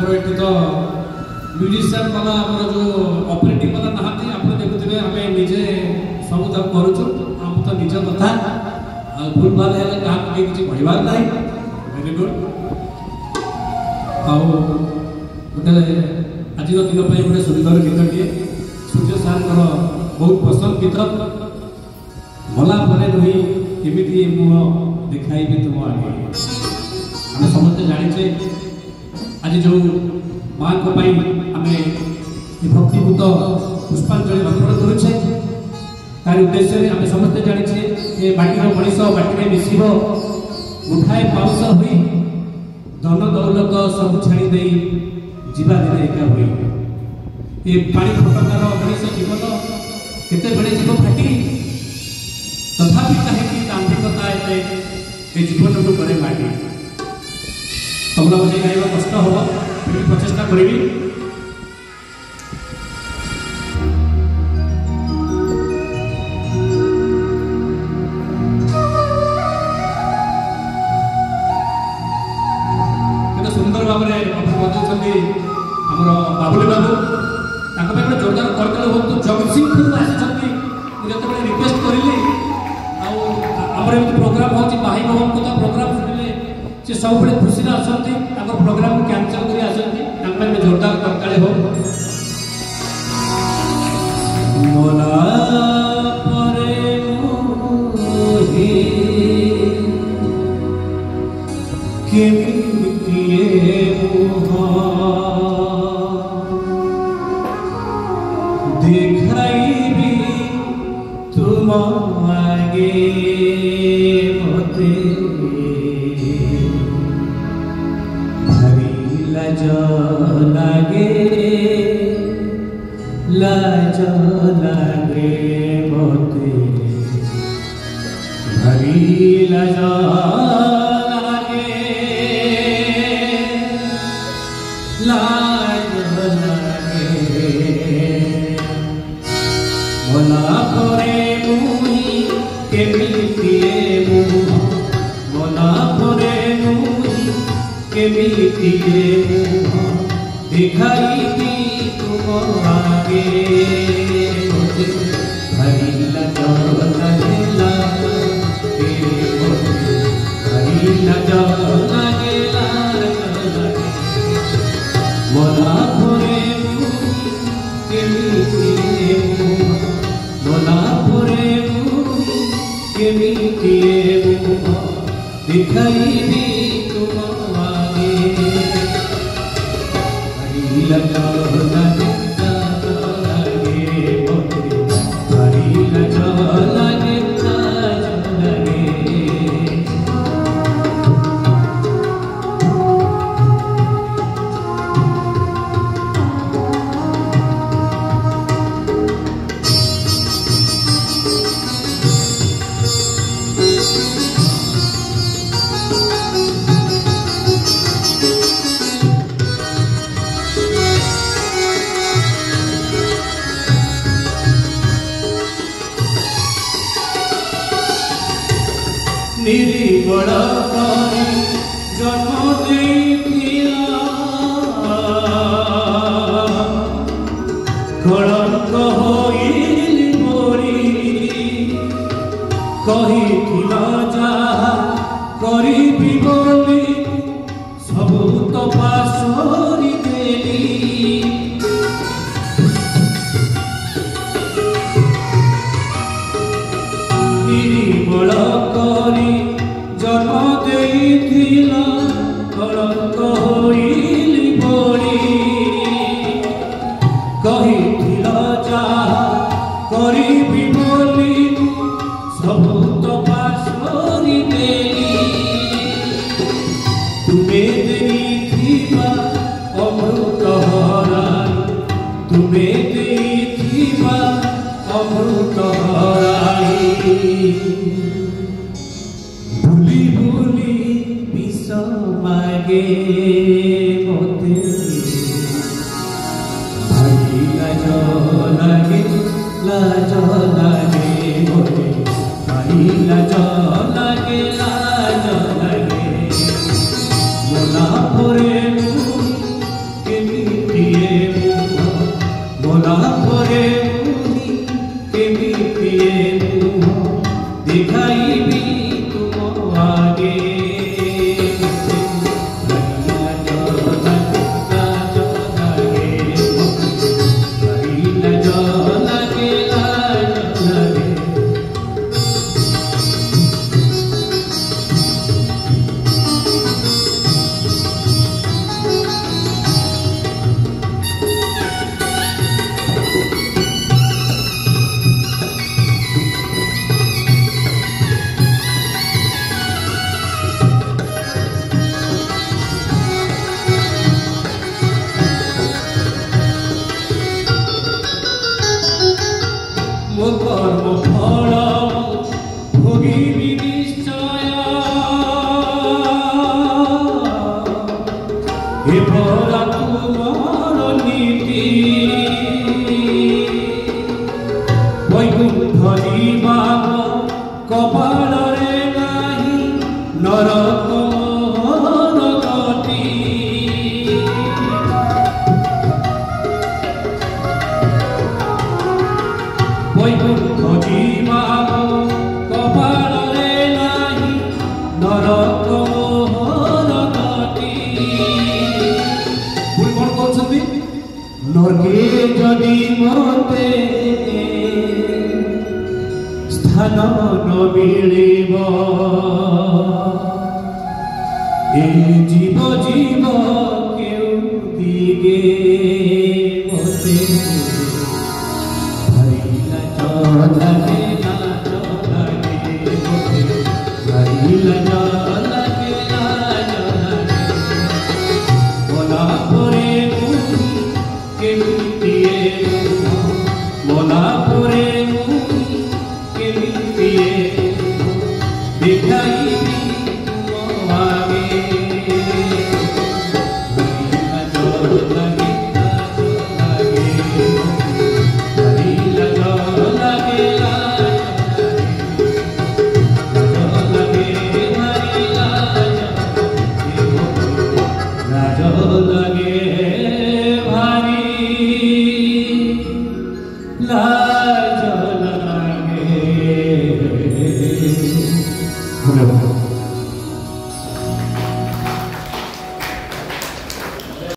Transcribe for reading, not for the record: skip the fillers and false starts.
आमर ये तो म्यूजिशियन वाला आमर जो ऑपरेटिंग वाला नहाती आप देखुए आम निजे सब तक करूँ आम तो निज कथा भूल भाल है क्या किसी कहबार ना वेरी गुड गोटे आज दिन गोटे सुंदर गीतटे सूर्य सार बहुत पसंद गीत भला पर रही केमी मुह देखाइबी तुम आगे आम समस्ते जाने आज जो माँ को आम भक्तिभूत पुष्पांजलि अर्पण करुचे तार उद्देश्य आम समस्ते जाने ये बाटीर मनीष बाटी मिसिब मुठाए पाउस हुई धन दौलत सब छाड़ी दे जीवा दिन एका हुई ये पानी फटकार मनीष जीवन केते बड़े जीव फाटी तथापि कहीं तांत्रिकता ये जीवन को करे माटी तबला बजे गाइबा कष्ट हम फिर प्रचेषा करी सुंदर भाव में बजाई आमर बाबुली बाबू गोटे जोरदार करते बहुत जगतसिंहपुर आसी जो रिक्वेस्ट करी आमर प्रोग्राम हो भाई भवन को प्रोग्राम शुणिले से सब खुशी आसती प्रोग्राम कैंसल कर आसती जोरदार करताले हो देखाइबी तुम आगे मते भारी लाज लागे मते भारी लाज भला परे मुही केमितिए मुह भला परे मुही केमितिए मुह देखाइबी तुम आगे मते भारी लाज लागे भारी लाज लागे भला परे मुही केमितिए मुह भला परे मुही केमितिए मुह देखाइबी तुम आगे भारी लाज लागे मते भारी लाज लागे निर्बल करी जन्म देथिला कलंक होइली मोरी कहिथिला जाहा करिबी बोली सबु तो पासरी देली निर्बल करी जन्म देथिला कलंक होइली मोरी कहिथिला जाहा करिबी बोली सबु तो पासरी देली तुमे देथिबा अमृत हराई तुमे देथिबा अमृत हराई भूली भूली विष मागे मते भारी लाज लागे मते भारी लाज लागे भला परे যদি মতে স্থান নমিলিব এ জীব জীব কেউ দিগে মতে ভাইলা চলাগে লাজ লাগে মতে ভাইলা চলাগে লাজ লাগে বলা পরে কেমিতিয়ে বলা পরে কেমিতিয়ে দেখাইবি তোমাকে লাজ লাগে লাজ লাগে লাজ লাগে ভারী লাজ